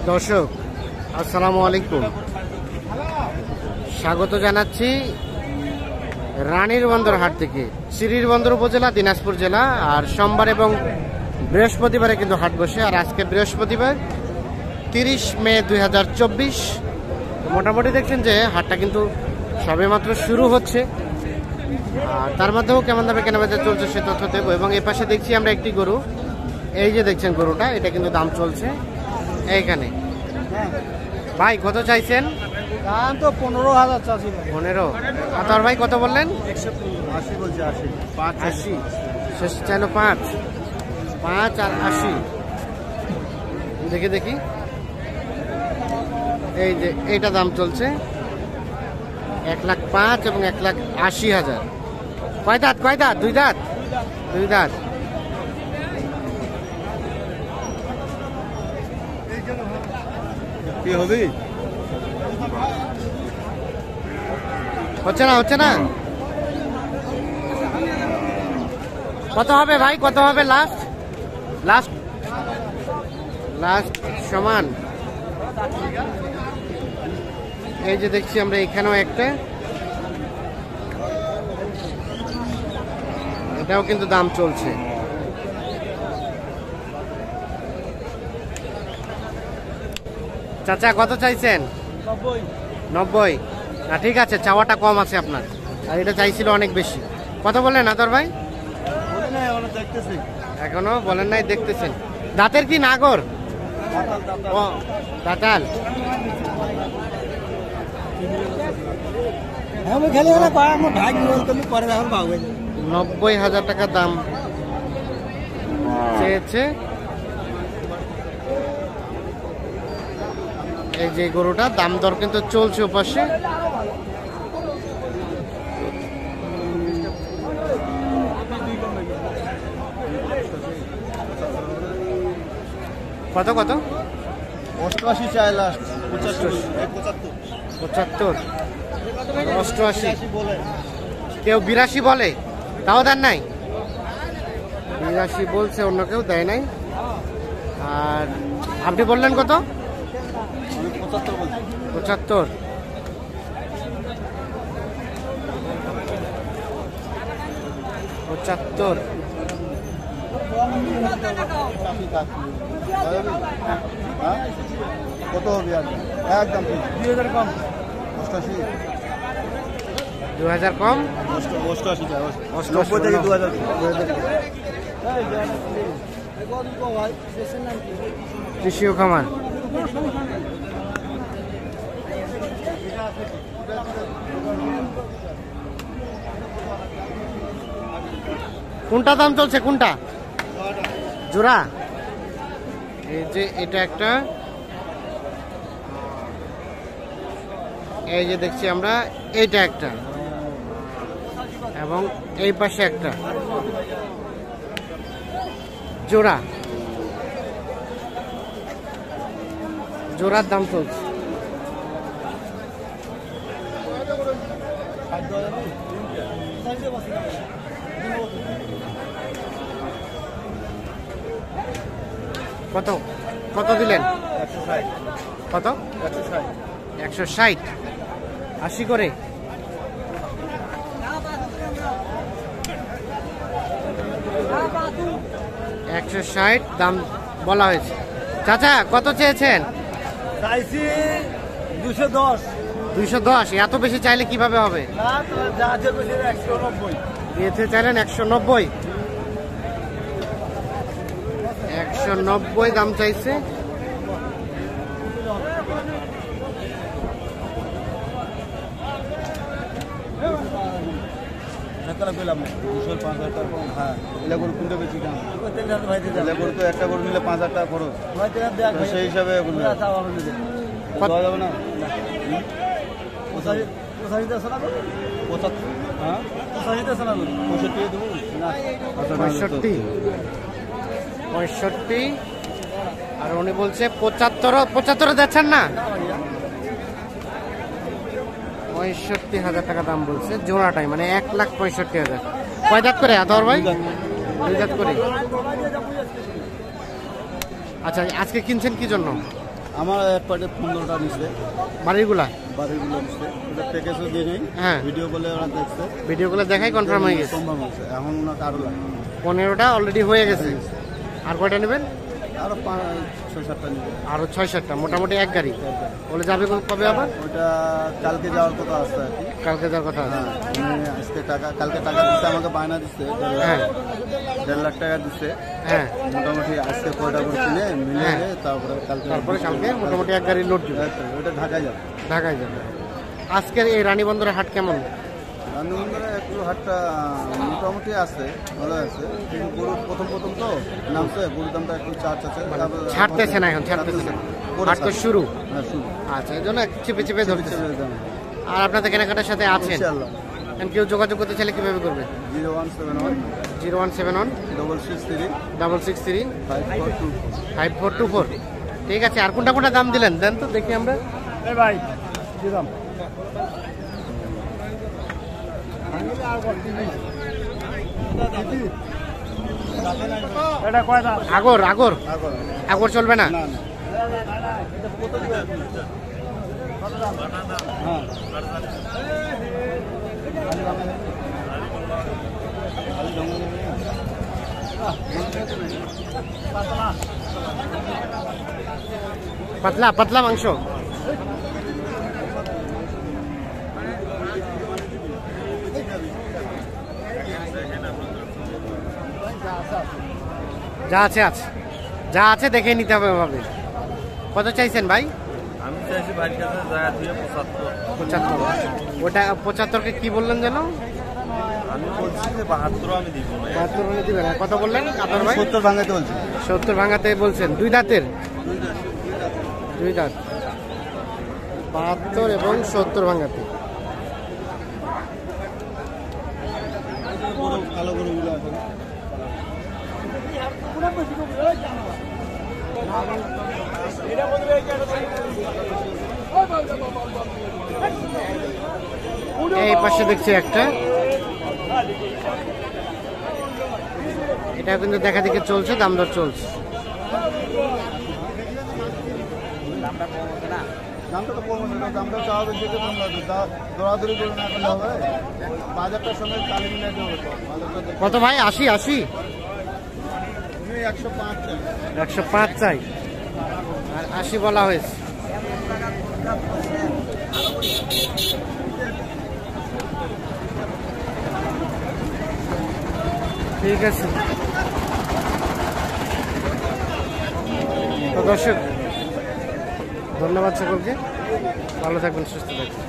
দর্শক আসসালামু আলাইকুম, স্বাগত জানাচ্ছি রানীর বন্দর হাট থেকে। শ্রীবন্দর উপজেলা, দিনাজপুর জেলা। আর সোমবার এবং বৃহস্পতিবারে কিন্তু হাট বসে। আর আজকে বৃহস্পতিবার 30 মে 2024। মোটামুটি দেখছেন যে হাটটা কিন্তু সবেমাত্র শুরু হচ্ছে। আর তার মধ্যেও কেমন দামে কেনাবেচা চলছে সে তথ্য দেবো। এবং এ পাশে দেখছি আমরা একটি গরু, এই যে দেখছেন গরুটা, এটা কিন্তু দাম চলছে এইখানে। ভাই কত চাইছেন? দাম তো 15,000 চাচ্ছি। 15। আর ভাই কত বললেন? 80 বলছে। 80 শেষ চাইলো 5 আর 80। দেখি এই যে এইটা দাম চলছে 1,05,000 এবং 1,80,000। কয় দাঁত? দুই দাঁত। কি হবে? হচ্ছে না। কত হবে ভাই? কত হবে লাস্ট সমান? এই যে দেখছি আমরা এখানেও একটা, এটাও কিন্তু দাম চলছে। চাচা কত চাইছেন? 90। না ঠিক আছে, চাওয়াটা কম আছে আপনার, আর এটা চাইছিল অনেক বেশি। কত বললেন আদর ভাই? এখনো বলেন নাই, দেখতেছেন। দাঁতের কি নাগর? ও দাঁতাল। 90,000 টাকা দাম চেয়েছে এই যে গরুটা। দাম দর কিন্তু চলছে ওপাশে। কত 88 চাই লাস্ট। 75 88। কেউ 82 বলে, তাও দেন নাই? 82 বলছে, অন্য কেউ দেয় নাই। আর আপনি বললেন কত? 75। কত হবে? একদম 2000 কম। 88। 2000 কম। 88 থেকে 2000। কৃষিও খামার। কোনটা দাম চলছে? কোনটা জোড়া? এই যে এটা একটা, এই যে দেখছি আমরা এইটা একটা, এবং এই পাশে একটা জোড়ার দাম চলছে। কত দিলেন? 160। কত? 160। 160। 80 করে। $160 দাম বলা হয়েছে। চাচা কত চেয়েছেন? চাইছি 210। 210। এত বেশি চাইলে কিভাবে হবে? না তো যা আছে 190 দিয়েছে, চাইলেন 190। 190 দাম চাইছে। পেলাম 205,000 টাকা কম। হ্যাঁ, এলা গরু কোনটা বেশি দাম? এলা গরু তো একটা গরু নিলে 5,000 টাকা খরচ, সেই হিসাবে দেওয়া যাবে না। 65। আর উনি বলছে 75 দিচ্ছেন না? 65,000 টাকা দাম বলছে জোড়াটাই, মানে 1,65,000। কয় দাঁত করে আদর ভাই? 2 দাঁত করে। আচ্ছা, আজকে কিনছেন কি জন্য? আমার এক পার্টে 15টা নিচ্ছে, বাড়িগুলা বাড়িগুলো নিচ্ছে, ওটা প্যাকেজও দিয়ে নেই, হ্যাঁ ভিডিও কলে ওরা দেখছে, ভিডিও গুলো দেখাই কনফার্ম হয়ে গেছে। সম্ভব হয়েছে, এখন ওনাকে আরও লাগবে। 15টা অলরেডি হয়ে গেছে, আর কয়টা নেবেন? আরও 6-7টা নিবে। আরো 6-7টা, মোটামুটি এক গাড়ি। বলে যাবে কবে আবার? ওটা কালকে যাওয়ার কথা আছে আর কি। কালকে যাওয়ার কথা আছে। হ্যাঁ, উনি আজকে কালকে টাকা দিচ্ছে, আমাকে বায়না দিচ্ছে, হ্যাঁ 1.5 লাখ টাকা দিচ্ছে। হ্যাঁ মোটামুটি আজকে কয়টা করে কিনে মিলে তারপরে কালকে মোটামুটি এক গাড়ি লোড দিবে, ওটা ঢাকায় যাবে। ঢাকায় যাবে। আজকের এই রানীবন্দরের হাট কেমন? রানীবন্দরে একটু হাটটা মোটামুটি আছে, ভালো আছে, কিন্তু গরু প্রথম তো নামছে, গরুর দামটা একটু চার্জ আছে, ছাড়তেছে না, এখন ছাড়তেছে না, হাট তো শুরু। হ্যাঁ শুরু। আচ্ছা, এই জন্য চেপে চেপে ধরতেছে। দাম আর আপনাদের কেনাকাটার সাথে আছেন, ইনশাআল্লাহ। কেউ যোগাযোগ করতে চাইলে কিভাবে করবে? 0171 0171 663 663 5424। 5424। ঠিক আছে, আর কোনটা দাম দিলেন দেন তো দেখি আমরা। ভাই কি দাম? এটা কয়টা? আগর আগর আগর চলবে না। পাতলা পাতলা মাংস। যা আছে আছে, যা আছে দেখে নিতে হবে ভাবে। কত চাইছেন ভাই? আমি চাইছি ভাইয়ের কাছে জায়গা দিয়ে 75। ওটা 75কে কি বললেন যেন? আমি বলছি যে 72 আমি দিব না। 72 হলে দিবেন। কত বললেন আদর ভাই? 70 ভাঙাতে বলছি। 70 ভাঙাতে বলছেন। দুই দাঁতের? দুই দাঁত। 72 এবং 70 ভাঙাতে। ভালো করে গুলো আছে। এই পাশে দেখছি একটা, এটা কিন্তু দেখা দেখে চলছে, দাম দর চলছে। দামটা তো কম হচ্ছে না, দামটা চাওয়া বেশি তো কম লাগবে, দৌড়াদৌড়ি করে না করলে হবে। বাজারটার সঙ্গে তালে মিলাতে হবে তো। কত ভাই? 80? তুমি 105 চাই। 105 চাই, আর 80 বলা হয়েছে। ঠিক আছে তো দর্শক, ধন্যবাদ সকলকে, ভালো থাকবেন, সুস্থ থাকবেন।